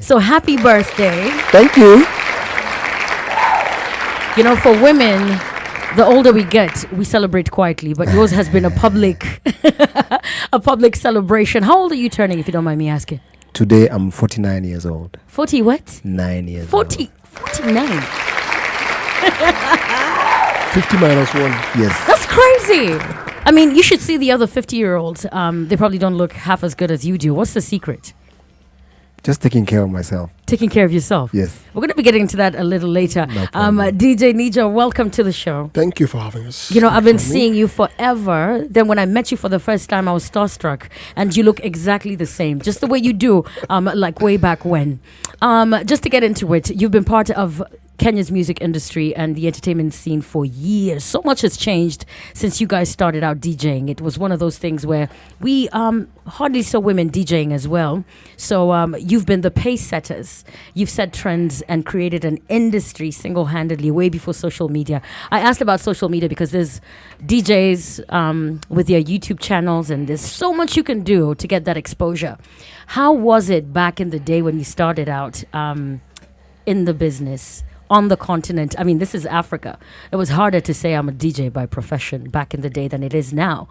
So happy birthday. Thank you. You know, for women, the older we get, we celebrate quietly, but yours has been a public a public celebration. How old are you turning, if you don't mind me asking? Today I'm 49 years old. 40 what? 9 years 49. 50 minus 1. Yes. That's crazy. I mean, you should see the other 50-year-olds. They probably don't look half as good as you do. What's the secret? Just taking care of myself. Taking care of yourself. Yes. We're going to be getting into that a little later. No problem. DJ Nijo, welcome to the show. Thank you for having us. You know, I've been seeing you forever. Then when I met you for the first time, I was starstruck. And you look exactly the same. Just the way you do, like way back when. Just to get into it, you've been part of Kenya's music industry and the entertainment scene for years. So much has changed since you guys started out DJing. It was one of those things where we hardly saw women DJing as well. So you've been the pace setters. You've set trends and created an industry single-handedly way before social media. I asked about social media because there's DJs with their YouTube channels, and there's so much you can do to get that exposure. How was it back in the day when you started out in the business? On the continent, I mean, this is Africa. It was harder to say I'm a DJ by profession back in the day than it is now.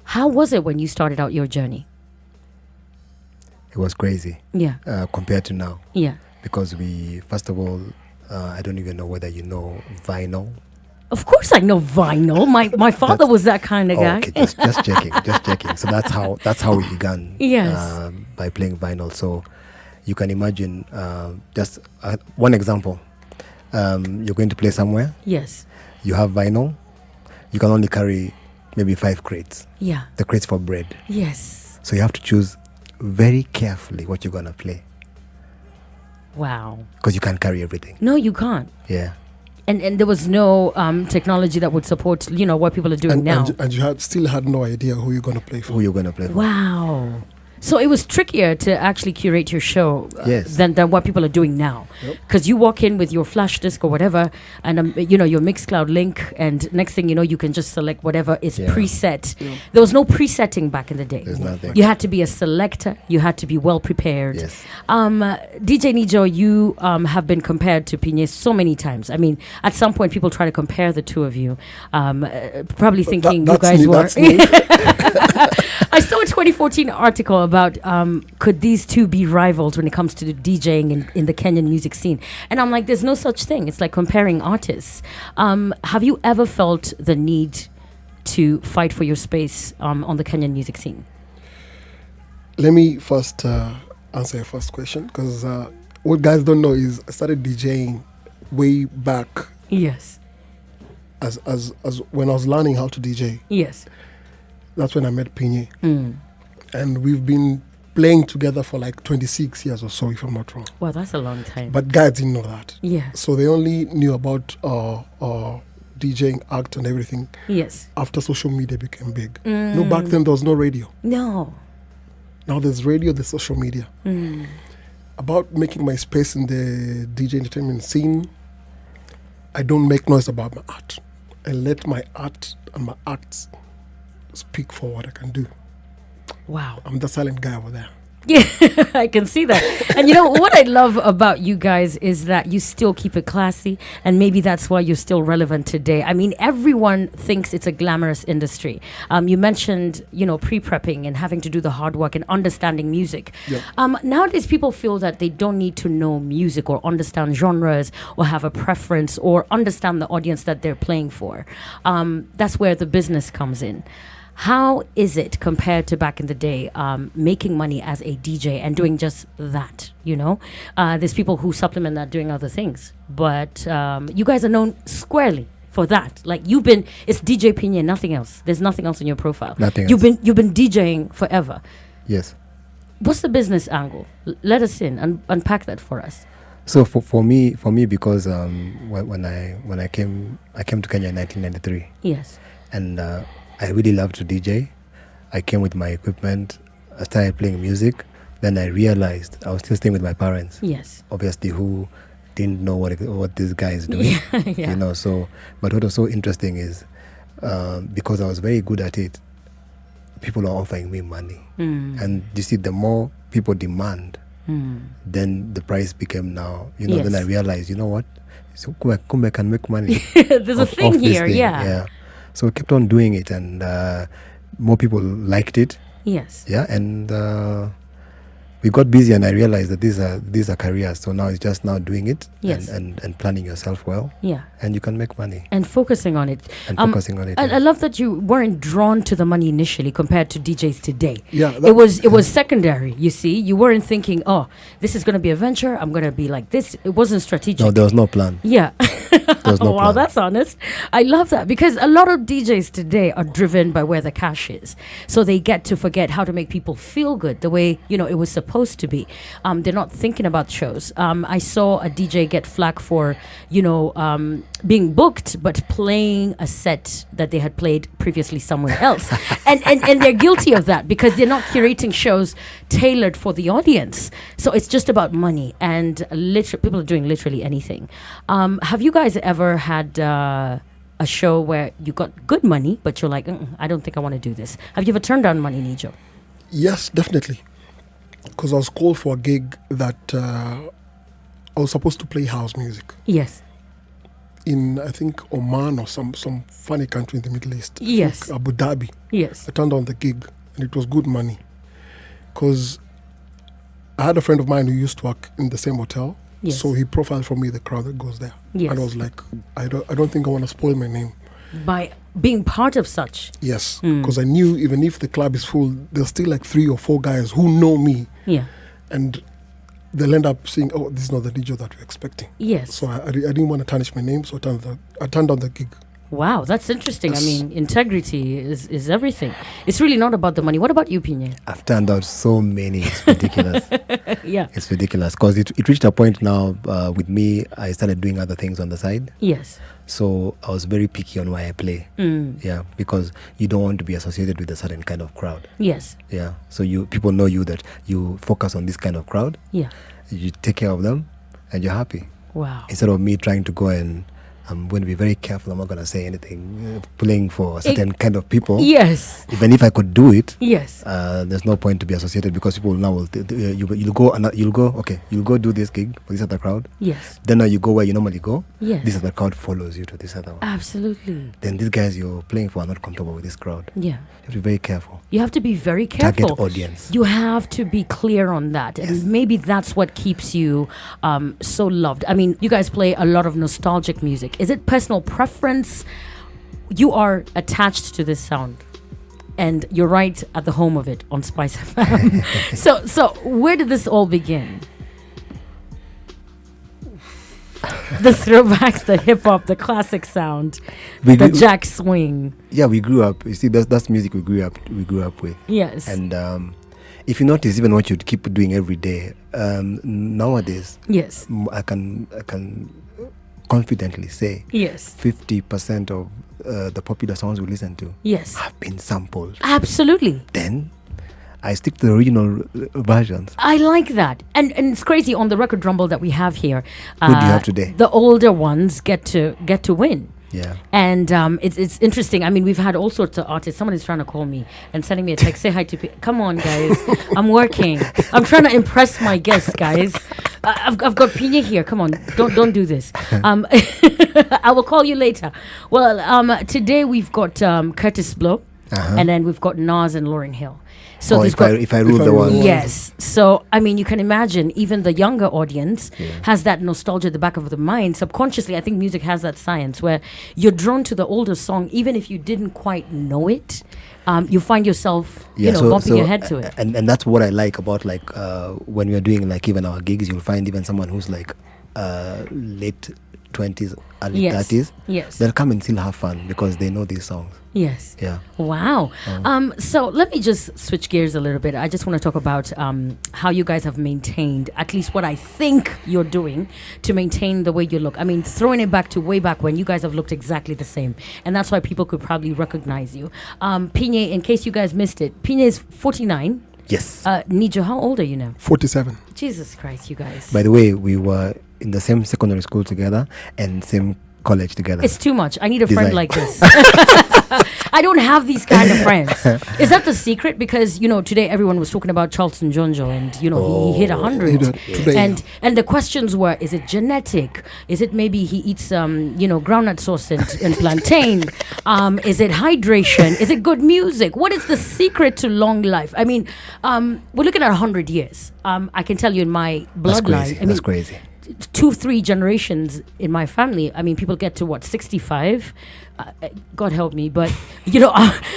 How was it when you started out your journey? It was crazy. Yeah. Compared to now. Yeah. Because we, first of all, I don't even know whether you know vinyl. Of course I know vinyl. My father was that kind of guy. Okay, just checking. So that's how we began. Yes. By playing vinyl. So you can imagine just one example. You're going to play somewhere. Yes. You have vinyl. You can only carry maybe 5 crates. Yeah. The crates for bread. Yes. So you have to choose very carefully what you're going to play. Wow. Because you can't carry everything. No, you can't. Yeah. And there was no technology that would support, you know, what people are doing now. And you still had no idea who you're going to play for. Who you're going to play for. Wow. So it was trickier to actually curate your show Yes. than what people are doing now. Because you walk in with your flash disk or whatever, and you know, your Mixcloud link, and next thing you know, you can just select whatever is preset. Yeah. There was no presetting back in the day. There's nothing. You had to be a selector. You had to be well prepared. Yes. DJ Nijo, you have been compared to Pinye so many times. I mean, at some point, people try to compare the two of you, probably thinking you guys were. I saw a 2014 article about could these two be rivals when it comes to the DJing in the Kenyan music scene, and I'm like, there's no such thing. It's like comparing artists. Have you ever felt the need to fight for your space on the Kenyan music scene? Let me first answer your first question, because what guys don't know is I started DJing way back. Yes. As when I was learning how to DJ. Yes. That's when I met Pinye. And we've been playing together for like 26 years or so, if I'm not wrong. Wow, that's a long time. But guys didn't know that. Yeah. So they only knew about DJing, act and everything. Yes. After social media became big. No, back then there was no radio. No. Now there's radio, there's social media. About making my space in the DJ entertainment scene, I don't make noise about my art. I let my art and my acts speak for what I can do. Wow. I'm the silent guy over there. Yeah, I can see that. And you know, what I love about you guys is that you still keep it classy, and maybe that's why you're still relevant today. I mean, everyone thinks it's a glamorous industry. You mentioned, you know, pre-prepping and having to do the hard work and understanding music. Yeah. Nowadays, people feel that they don't need to know music or understand genres or have a preference or understand the audience that they're playing for. That's where the business comes in. How is it compared to back in the day, making money as a DJ and doing just that, you know? There's people who supplement that doing other things. But you guys are known squarely for that. Like, it's DJ Pinye, nothing else. There's nothing else in your profile. Nothing You've else. been DJing forever. Yes. What's the business angle? Let us in and unpack that for us. So for me, because when I came to Kenya in 1993. Yes. And I really loved to DJ. I came with my equipment. I started playing music. Then I realized I was still staying with my parents. Yes. Obviously, who didn't know what this guy is doing. Yeah. You know. So, but what was so interesting is because I was very good at it, people are offering me money. And you see, the more people demand, Then the price became now, you know, Yes. then I realized, you know what? So Kumbe can make money. There's a off thing this here, yeah. So we kept on doing it, and more people liked it. Yes. Yeah, and we got busy, and I realized that these are careers. So now it's just now doing it, Yes. and planning yourself well, Yeah. and you can make money And focusing on it. and focusing on it. I love that you weren't drawn to the money initially compared to DJs today. Yeah, It was secondary, you see. You weren't thinking, oh, this is going to be a venture. I'm going to be like this. It wasn't strategic. No, there was no plan. Yeah. There was no Wow, plan. that's honest. I love that because a lot of DJs today are driven by where the cash is. So they get to forget how to make people feel good the way, you know, it was supposed to be. They're not thinking about shows. I saw a DJ get flack for, you know, being booked but playing a set that they had played previously somewhere else. and they're guilty of that because they're not curating shows tailored for the audience. So it's just about money, and people are doing literally anything. Have you guys ever had a show where you got good money but you're like, I don't think I want to do this? Have you ever turned down money, Nijo? Yes, definitely. Because I was called for a gig that I was supposed to play house music Yes. in, I think, Oman or some funny country in the Middle East. I Yes. think Abu Dhabi. Yes. I turned down the gig, and it was good money. Because I had a friend of mine who used to work in the same hotel. Yes. So he profiled for me the crowd that goes there. Yes. And I was like, I don't think I want to spoil my name. By being part of such. Yes. Because I knew even if the club is full, there's still like 3 or 4 guys who know me. Yeah. And they'll end up saying, oh, this is not the DJ that we're expecting. Yes. So I didn't want to tarnish my name, so I turned down the gig. Wow, that's interesting. Yes. I mean, integrity is everything. It's really not about the money. What about you, Pinye? I've turned out so many. It's ridiculous. Yeah. It's ridiculous because it reached a point now with me. I started doing other things on the side. Yes. So I was very picky on why I play. Yeah, because you don't want to be associated with a certain kind of crowd. Yes. Yeah, so people know you that you focus on this kind of crowd. Yeah. You take care of them, and you're happy. Wow. Instead of me trying to go and I'm going to be very careful. I'm not going to say anything. Playing for a certain kind of people. Yes. Even if I could do it. Yes. There's no point to be associated because people now will you'll go do this gig for this other crowd. Yes. Then you go where you normally go. Yes. This other crowd follows you to this other one. Absolutely. Then these guys you're playing for are not comfortable with this crowd. Yeah. You have to be very careful. You have to be very careful. Target audience. You have to be clear on that. Yes. And maybe that's what keeps you so loved. I mean, you guys play a lot of nostalgic music. Is it personal preference? You are attached to this sound. And you're right at the home of it on Spice FM. So where did this all begin? The throwbacks, the hip hop, the classic sound, the jack swing. Yeah, we grew up. You see, that's music we grew up with. Yes. And if you notice, even what you keep doing every day, nowadays, yes, I can confidently say, yes, 50% of the popular songs we listen to, yes, have been sampled. Absolutely. Then I stick to the original versions. I like that, and it's crazy on the record rumble that we have here. Who do you have today? The older ones get to win. Yeah. And it's interesting. I mean, we've had all sorts of artists. Someone is trying to call me and sending me a text. Say hi to come on, guys. I'm working. I'm trying to impress my guests, guys. I've got Pinye here. Come on, don't do this. I will call you later. Well, today we've got Curtis Blow, and then we've got Nas and Lauryn Hill. So if I rule the world. Yes. So, I mean, you can imagine even the younger audience has that nostalgia at the back of the mind. Subconsciously, I think music has that science where you're drawn to the older song, even if you didn't quite know it. You find yourself, bumping your head to it. And that's what I like about when we're doing even our gigs, you'll find even someone who's late 20s, early 30s. Yes. They'll come and still have fun because they know these songs. Yes. Yeah. Wow. So let me just switch gears a little bit. I just want to talk about how you guys have maintained, at least what I think you're doing to maintain the way you look. I mean, throwing it back to way back when you guys have looked exactly the same. And that's why people could probably recognize you. Pinye, in case you guys missed it, Pinye is 49. Yes. Nijo, how old are you now? 47. Jesus Christ, you guys. By the way, we were in the same secondary school together and same college together. It's too much. I need a friend Design. like this. I don't have these kind of friends. Is that the secret? Because today everyone was talking about Charlton Jonjo, and he hit 100. Today, And the questions were: is it genetic? Is it maybe he eats groundnut sauce and plantain? Is it hydration? Is it good music? What is the secret to long life? I mean, we're looking at 100 years. I can tell you in my bloodline. That's crazy. 2-3 generations in my family. I mean, people get to 65. God help me, but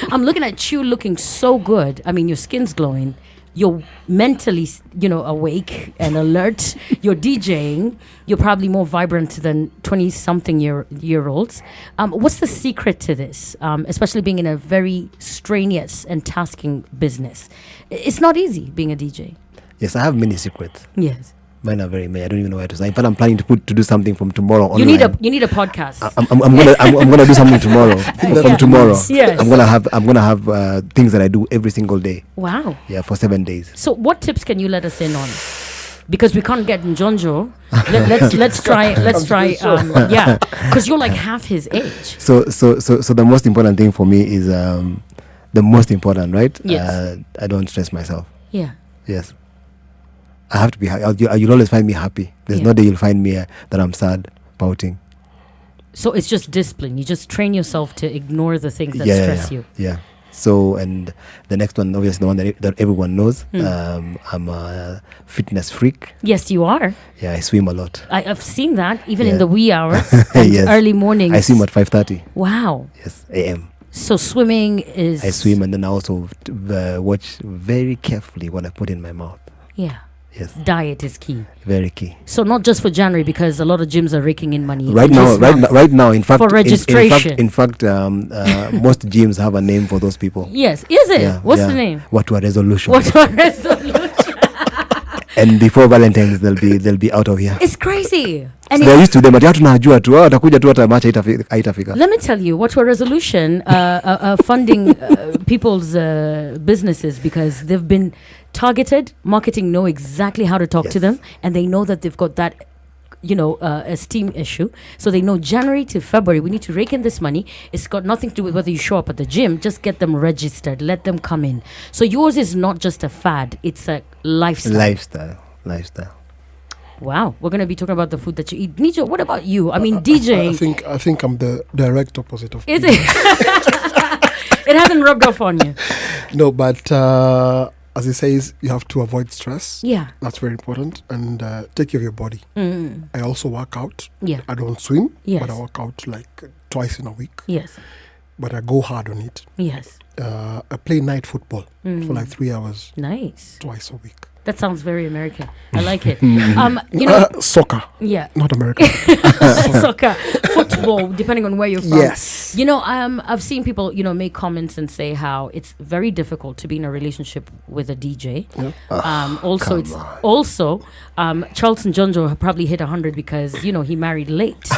I'm looking at you looking so good. I mean, your skin's glowing. You're mentally, awake and alert. You're DJing. You're probably more vibrant than 20-something year olds. What's the secret to this? Especially being in a very strenuous and tasking business. It's not easy being a DJ. Yes, I have many secrets. Yes. Mine are very many. I don't even know where to start. In fact, I'm planning to do something from tomorrow online. You need a podcast. I'm gonna do something tomorrow. From tomorrow, Yes. I'm gonna have things that I do every single day. Wow. Yeah, for 7 days. So what tips can you let us in on? Because we can't get Njonjo. Let's try. Yeah, because you're like half his age. So the most important thing for me is the most important, right? Yes. I don't stress myself. Yeah. Yes. I have to be happy. You'll always find me happy. There's no day you'll find me that I'm sad, pouting. So it's just discipline. You just train yourself to ignore the things that stress you. Yeah. So, and the next one, obviously the one that everyone knows, I'm a fitness freak. Yes, you are. Yeah, I swim a lot. I've seen that, even in the wee hours and Yes. early mornings. I swim at 5:30. Wow. Yes, a.m. So swimming is... I swim, and then I also watch very carefully what I put in my mouth. Yeah. Yes. Diet is key. Very key. So not just for January, because a lot of gyms are raking in money. Right now, in fact, for registration. In fact, most gyms have a name for those people. Yes. Is it? Yeah, What's the name? What were resolution? What a resolution. And before Valentine's, they'll be out of here. It's crazy. And They're used to them, but you have to najua tu. Watakuja tu hata match haitafika. let me tell you, what were resolution funding people's businesses, because they've been targeted. Marketing know exactly how to talk to them, and they know that they've got that esteem issue. So they know January to February, we need to rake in this money. It's got nothing to do with whether you show up at the gym. Just get them registered. Let them come in. So yours is not just a fad. It's a lifestyle. Lifestyle. Wow. We're going to be talking about the food that you eat. Nijo, what about you? I mean, DJ. I think I'm the direct opposite of. Is it? It hasn't rubbed off on you. No, but as he says, you have to avoid stress. Yeah. That's very important. And take care of your body. I also work out. Yeah. I don't swim, Yes. but I work out like twice in a week. Yes. But I go hard on it. Yes. I play night football for like 3 hours Nice. twice a week. That sounds very American. I like it. Soccer, Yeah. not American. Soccer, football, depending on where you're from. Yes. I've seen people, make comments and say how it's very difficult to be in a relationship with a DJ. Yeah. Also, Charlton Jonjo probably hit 100 because, he married late.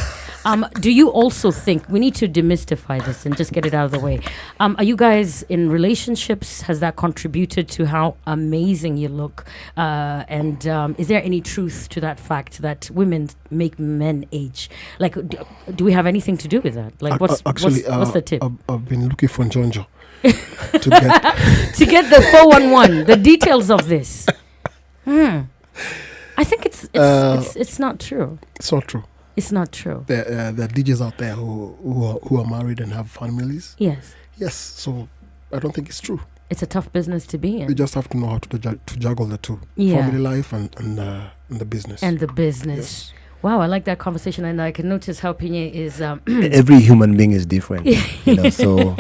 Do you also think we need to demystify this and just get it out of the way? Are you guys in relationships? Has that contributed to how amazing you look? And is there any truth to that fact that women make men age? Like, do we have anything to do with that? Like, what's the tip? I've been looking for Njonjo to get To get the 411, the details of this. I think it's not true. It's not true. It's not true. There are DJs out there who are married and have families. Yes. Yes, so I don't think it's true. It's a tough business to be You in. just have to know how to juggle the two. Yeah. Family life and the business. And the business. Yes. Wow, I like that conversation, and I can notice how Pinye is. Every human being is different, So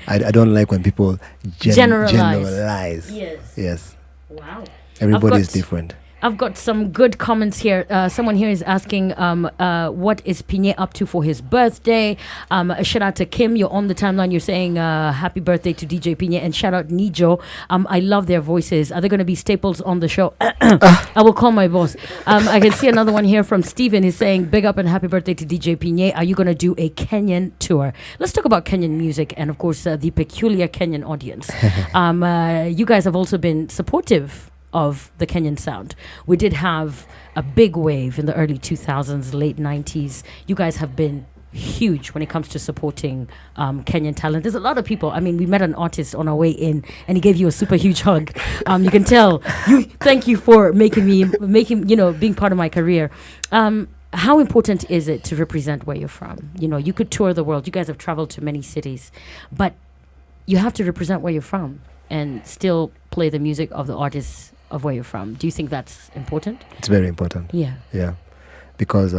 I don't like when people generalize. Yes. Wow. Everybody is different. I've got some good comments here. Someone here is asking, what is Pinye up to for his birthday? A shout out to Kim. You're on the timeline. You're saying happy birthday to DJ Pinye. And shout out Nijo. I love their voices. Are they going to be staples on the show? I will call my boss. I can see another one here from Steven. He's saying big up and happy birthday to DJ Pinye. Are you going to do a Kenyan tour? Let's talk about Kenyan music and, of course, the peculiar Kenyan audience. You guys have also been supportive of the Kenyan sound. We did have a big wave in the early 2000s, late 90s. You guys have been huge when it comes to supporting Kenyan talent. There's a lot of people. I mean, we met an artist on our way in, and he gave you a super huge hug. You can tell. Thank you for making being part of my career. How important is it to represent where you're from? You could tour the world. You guys have traveled to many cities, but you have to represent where you're from and still play the music of the artists of where you're from. Do you think that's important? It's very important. Yeah. Because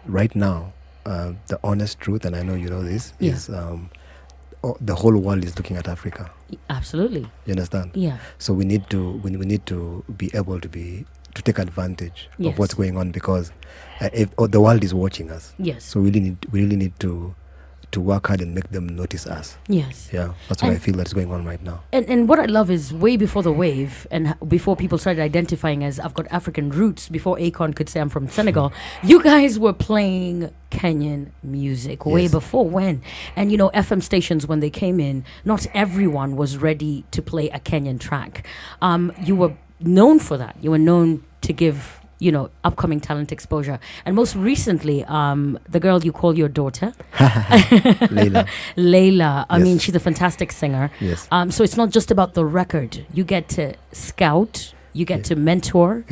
right now, the honest truth, and I know you know this, is the whole world is looking at Africa. Absolutely. You understand? Yeah. So we need to be able to take advantage of what's going on, because the world is watching us. Yes. So we really need to work hard and make them notice us. Yes. Yeah. That's what I feel that's going on right now. And what I love is way before the wave and before people started identifying as I've got African roots, before Akon could say I'm from Senegal, you guys were playing Kenyan music way before when. And FM stations, when they came in, not everyone was ready to play a Kenyan track. You were known for that. You were known to give upcoming talent exposure. And most recently, the girl you call your daughter, Layla. I mean, she's a fantastic singer. Yes. So it's not just about the record. You get to scout, you get to mentor,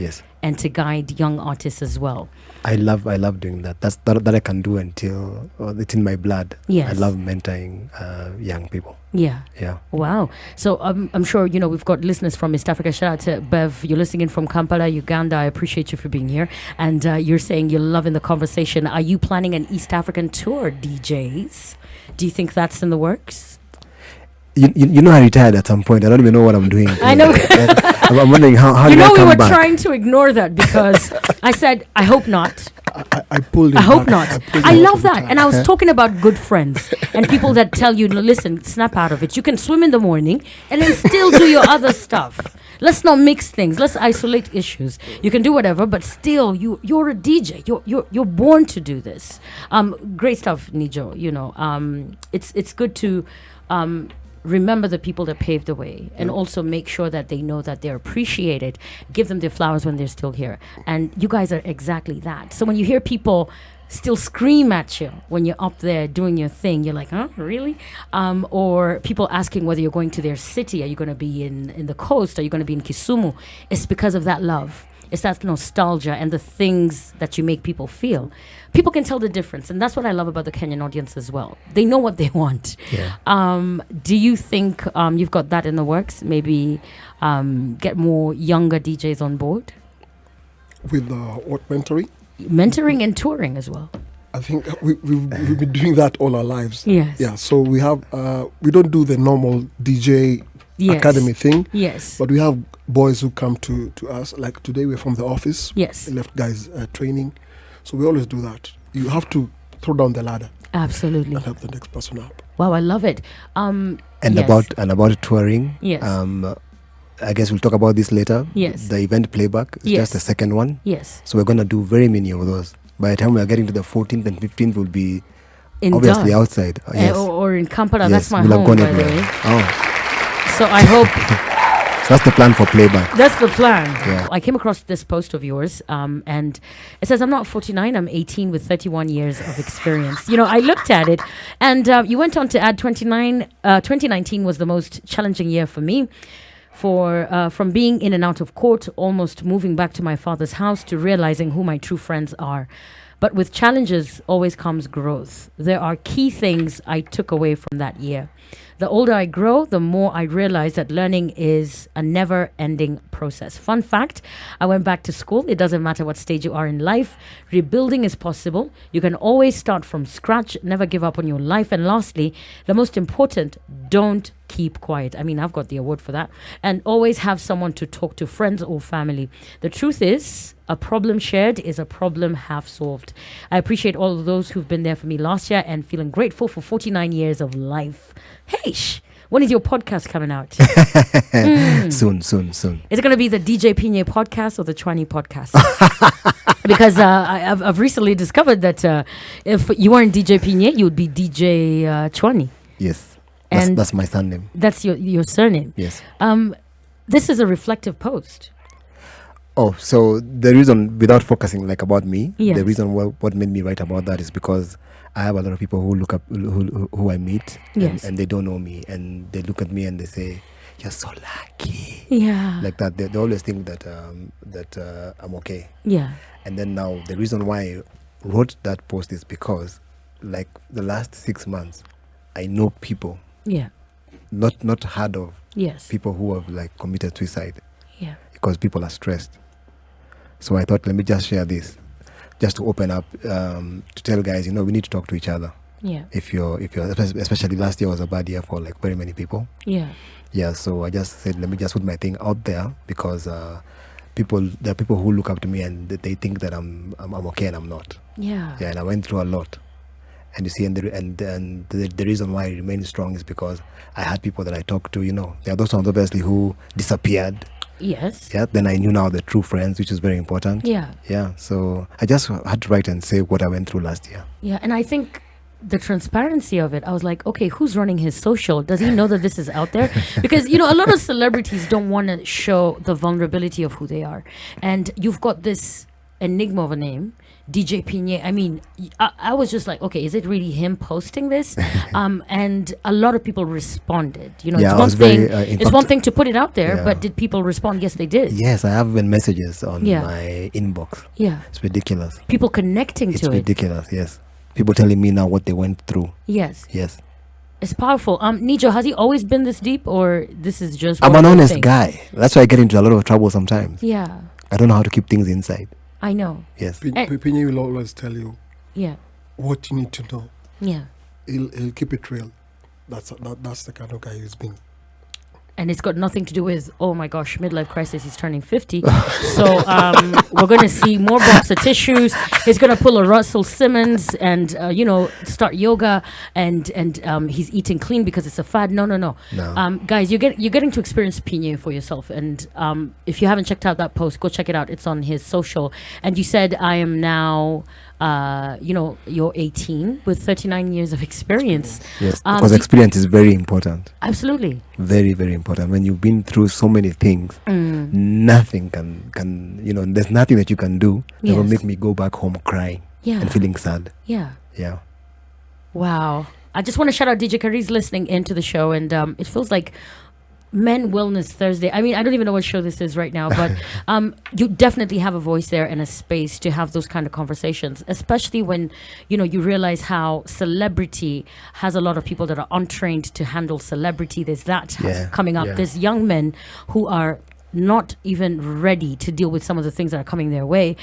and to guide young artists as well. I love doing that. That I can do until it's in my blood. Yes. I love mentoring young people. Yeah. Wow. So I'm sure we've got listeners from East Africa. Shout out to Bev. You're listening in from Kampala, Uganda. I appreciate you for being here. And you're saying you're loving the conversation. Are you planning an East African tour, DJs? Do you think that's in the works? You know, I retired at some point. I don't even know what I'm doing. I know. I'm wondering how did I come we were back? trying to ignore that because I said, I hope not. I pulled it I hope back. not. I love that. And I was talking about good friends and people that tell you, listen, snap out of it. You can swim in the morning and then still do your other stuff. Let's not mix things. Let's isolate issues. You can do whatever, but still, you're a DJ. You're born to do this. Great stuff, Nijo. It's good to remember the people that paved the way and also make sure that they know that they're appreciated. Give them their flowers when they're still here. And you guys are exactly that. So when you hear people still scream at you when you're up there doing your thing, you're like, huh, really? Or people asking whether you're going to their city. Are you going to be in the coast? Are you going to be in Kisumu? It's because of that love. It's that nostalgia and the things that you make people feel. People can tell the difference. And that's what I love about the Kenyan audience as well. They know what they want. Yeah. Do you think you've got that in the works? Maybe get more younger DJs on board? With what, mentoring? Mentoring and touring as well. I think we've been doing that all our lives. Yes. Yeah. So we have we don't do the normal DJ academy thing. Yes. But we have boys who come to us. Like today we're from the office. Yes. We left guys training. So we always do that. You have to throw down the ladder. Absolutely. And help the next person up. Wow, I love it. And about touring. Yes. I guess we'll talk about this later. Yes. The event Playback is just the second one. Yes. So we're going to do very many of those. By the time we're getting to the 14th and 15th, we'll be obviously outside. Yes. Or in Kampala. Yes, That's my we'll home, have by gone the everywhere. way. Oh. So I hope... So that's the plan for Playback. That's the plan. Yeah. I came across this post of yours, and it says, I'm not 49, I'm 18 with 31 years of experience. I looked at it, and you went on to add 2019 was the most challenging year for me. From being in and out of court, almost moving back to my father's house, to realizing who my true friends are. But with challenges always comes growth. There are key things I took away from that year. The older I grow, the more I realize that learning is a never-ending process. Fun fact, I went back to school. It doesn't matter what stage you are in life. Rebuilding is possible. You can always start from scratch. Never give up on your life. And lastly, the most important, don't keep quiet. I mean, I've got the award for that. And always have someone to talk to, friends or family. The truth is, a problem shared is a problem half solved. I appreciate all of those who've been there for me last year and feeling grateful for 49 years of life. Hey, when is your podcast coming out? Soon. Is it going to be the DJ Pinye podcast or the Chwani podcast? Because I've recently discovered that if you weren't DJ Pinye, you would be DJ Chwani. Yes. And that's my surname. That's your surname. Yes. This is a reflective post. Oh, so the reason, without focusing like about me, Yes. the reason what made me write about that is because I have a lot of people who look up, who I meet, Yes. and they don't know me, and they look at me and they say, "You're so lucky," Yeah. like that. They always think that I'm okay. Yeah. And then now the reason why I wrote that post is because, like, the last 6 months, I know people, Yeah. not heard of Yes. people who have like committed suicide Yeah. because people are stressed. So I thought, let me just share this, just to open up, to tell guys, we need to talk to each other. Yeah. If you're, especially last year was a bad year for like very many people. Yeah. Yeah. So I just said, let me just put my thing out there because there are people who look up to me and they think that I'm okay and I'm not. Yeah. Yeah. And I went through a lot. And you see, and the reason why I remain strong is because I had people that I talked to. There are those ones obviously who disappeared. Yes. Yeah. Then I knew now the true friends, which is very important. Yeah. Yeah. So I just had to write and say what I went through last year. Yeah. And I think the transparency of it, I was like, okay, who's running his social? Does he know that this is out there? Because, a lot of celebrities don't want to show the vulnerability of who they are. And you've got this enigma of a name, DJ Pinye. I mean, I was just like, okay, is it really him posting this? And a lot of people responded. Yeah, it's one thing. It's fact, one thing to put it out there, yeah. but did people respond? Yes, they did. Yes, I have been messages on Yeah. my inbox. Yeah, It's ridiculous. people connecting It's to it. ridiculous. Yes, people telling me now what they went through. Yes, Yes, it's powerful. Nijo, has he always been this deep, or this is just? I'm one an of those honest things? guy. That's why I get into a lot of trouble sometimes. Yeah, I don't know how to keep things inside. I know. Yes. Pinye will always tell you Yeah, what you need to know. yeah. He'll keep it real. That's the kind of guy he's been. And it's got nothing to do with, oh my gosh, midlife crisis, he's turning 50. So we're going to see more box of tissues. He's going to pull a Russell Simmons and, start yoga. And he's eating clean because it's a fad. No. No. Guys, you're getting to experience Pinye for yourself. And if you haven't checked out that post, go check it out. It's on his social. And you said, I am now, you're 18 with 39 years of experience. Yes, because experience is very important. Absolutely. Very, very important. When you've been through so many things, nothing can there's nothing that you can do that will Yes. make me go back home crying Yeah. and feeling sad. Yeah. Yeah. Wow. I just want to shout out DJ Kari's listening into the show, and it feels like Men Wellness Thursday. I mean, I don't even know what show this is right now, but you definitely have a voice there and a space to have those kind of conversations, especially when, you realize how celebrity has a lot of people that are untrained to handle celebrity. There's that Yeah, coming up. yeah. There's young men who are not even ready to deal with some of the things that are coming their way.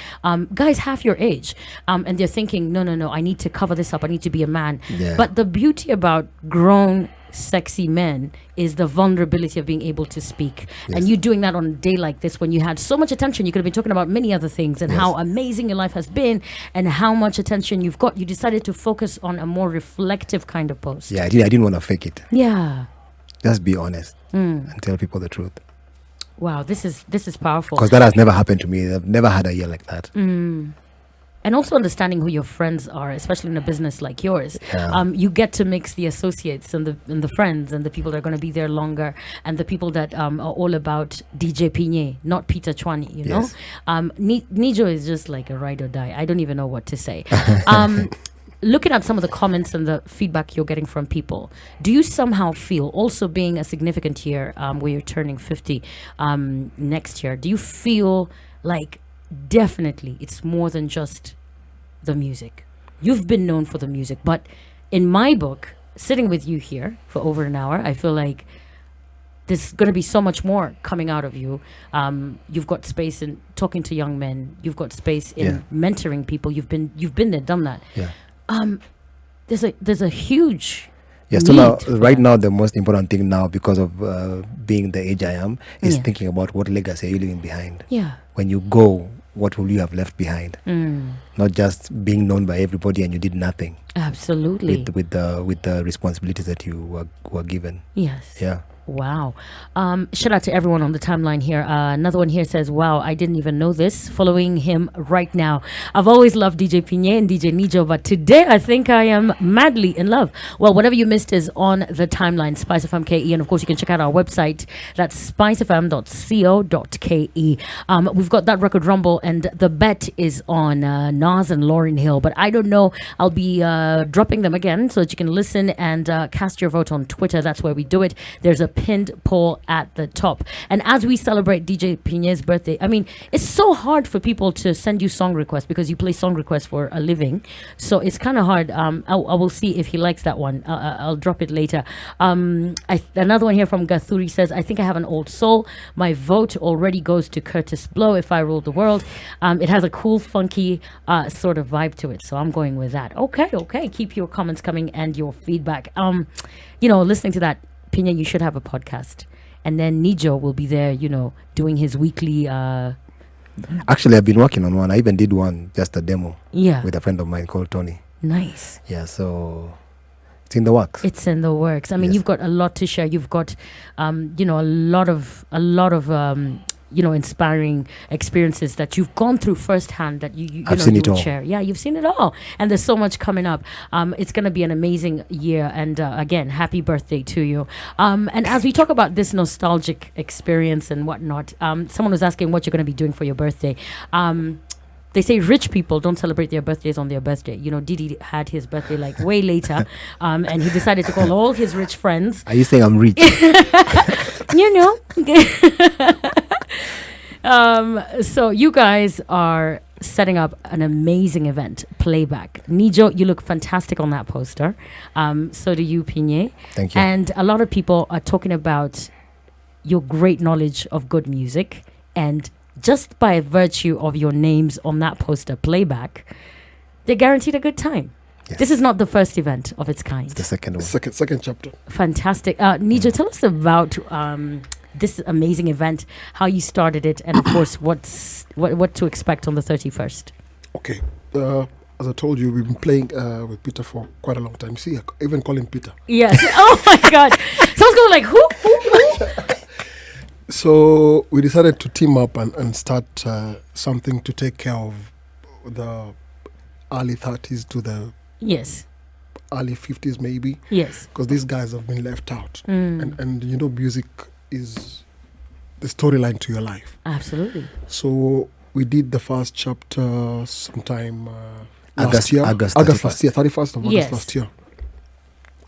Guys half your age, and they're thinking, no, I need to cover this up. I need to be a man. Yeah. But the beauty about grown, sexy men is the vulnerability of being able to speak. Yes. And you doing that on a day like this when you had so much attention. You could have been talking about many other things and Yes. how amazing your life has been and how much attention you've got. You decided to focus on a more reflective kind of post. Yeah, I didn't want to fake it. Yeah. Just be honest and tell people the truth. Wow, this is powerful. Because that has never happened to me. I've never had a year like that. And also understanding who your friends are, especially in a business like yours. Yeah. You get to mix the associates and the friends and the people that are going to be there longer and the people that are all about DJ Pinye, not Peter Chwani, you know? Yes. Nijo is just like a ride or die. I don't even know what to say. Looking at some of the comments and the feedback you're getting from people, do you somehow feel, also being a significant year where you're turning 50 next year, do you feel like definitely it's more than just the music? You've been known for the music, but in my book, sitting with you here for over an hour, I feel like there's going to be so much more coming out of you. You've got space in talking to young men. You've got space in mentoring people. You've been there, done that. Yeah. There's a huge Yes, so now, need for right that. now, the most important thing now, because of being the age I am, is Yeah. thinking about what legacy are you leaving behind. Yeah. When you go, what will you have left behind? Not just being known by everybody and you did nothing. Absolutely. with the responsibilities that you were given. Yes. Yeah. Wow. Shout out to everyone on the timeline here. Another one here says, wow, I didn't even know this. Following him right now. I've always loved DJ Pinye and DJ Nijo, but today I think I am madly in love. Well, whatever you missed is on the timeline, Spice FM KE. And of course, you can check out our website. That's spicefm.co.ke. We've got that record rumble, and the bet is on Nas and Lauryn Hill. But I don't know. I'll be dropping them again so that you can listen and cast your vote on Twitter. That's where we do it. There's a pinned poll at the top. And as we celebrate DJ Pinye's birthday, I mean, it's so hard for people to send you song requests because you play song requests for a living. So it's kind of hard. I will see if he likes that one. I'll drop it later. Another one here from Gathuri says, I think I have an old soul. My vote already goes to Curtis Blow, If I Ruled the World. It has a cool, funky sort of vibe to it. So I'm going with that. Okay. Keep your comments coming and your feedback. Listening to that, Pinye, you should have a podcast. And then Nijo will be there, doing his weekly... Actually, I've been working on one. I even did one, just a demo. Yeah. With a friend of mine called Tony. Nice. Yeah, so it's in the works. It's in the works. I mean, Yes. You've got a lot to share. You've got, a lot of inspiring experiences that you've gone through firsthand that I've seen it all. share. Yeah, you've seen it all. And there's so much coming up. It's going to be an amazing year. And again, happy birthday to you. And as we talk about this nostalgic experience and whatnot, someone was asking what you're going to be doing for your birthday. They say rich people don't celebrate their birthdays on their birthday. Didi had his birthday like way later, and he decided to call all his rich friends. Are you saying I'm rich? So you guys are setting up an amazing event, Playback. Nijo, you look fantastic on that poster. So do you, Pinye. Thank you. And a lot of people are talking about your great knowledge of good music, and just by virtue of your names on that poster, Playback, they're guaranteed a good time. Yes. This is not the first event of its kind. It's the second one. Second chapter. Fantastic. Nijo, tell us about this amazing event, how you started it, and of course, what to expect on the 31st. Okay. As I told you, we've been playing with Peter for quite a long time. See, I even call him Peter. Yes. Oh my God. Someone's going like, who? So we decided to team up and start something to take care of the early 30s to the Yes. early 50s maybe. Yes. Because these guys have been left out. And music is the storyline to your life. Absolutely. So we did the first chapter sometime August- last year. August last year, 31st of August Yes. last year.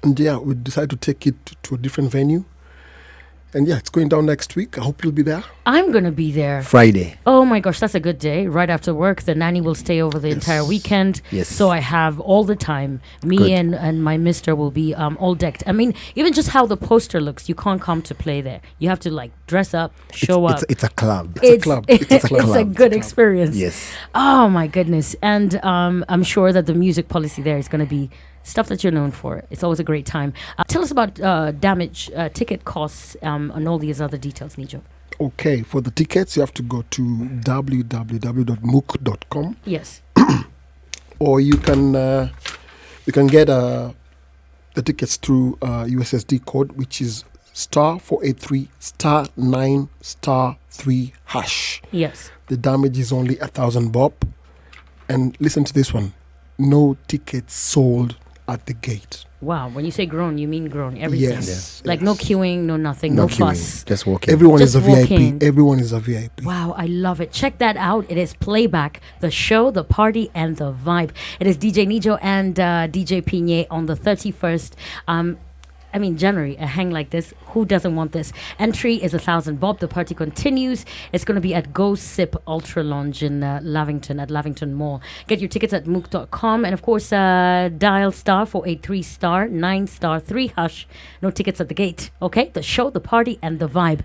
And yeah, we decided to take it to a different venue. And yeah, it's going down next week. I hope you'll be there. I'm going to be there. Friday. Oh my gosh, that's a good day. Right after work, the nanny will stay over the entire weekend. Yes. So I have all the time. Me Good. and my mister will be all decked. I mean, even just how the poster looks, you can't come to play there. You have to like dress up, show up. It's a club. It's a club. It's a club. It's a good experience. Yes. Oh my goodness. And I'm sure that the music policy there is going to be stuff that you're known for. It's always a great time. Tell us about damage, ticket costs, and all these other details, Nijo. Okay, for the tickets, you have to go to www.mook.com, Yes. or you can get the tickets through USSD code, which is *483 *9 *3 hash. Yes. The damage is only 1,000 bob. And listen to this one: no tickets sold at the gate. Wow. When you say grown, you mean grown. Everything. Yes. Like no queuing, no nothing, no queuing. fuss. Just walking. Everyone Just is a walk in. VIP. Everyone is a VIP. Wow, I love it. Check that out. It is Playback, the show, the party, and the vibe. It is DJ Nijo and DJ Pinye on the 31st. January, a hang like this. Who doesn't want this? Entry is 1,000 bob. The party continues. It's going to be at Go Sip Ultra Lounge in Lavington, at Lavington Mall. Get your tickets at mook.com. And of course, dial *483 *9 *3 hash. No tickets at the gate. Okay? The show, the party, and the vibe.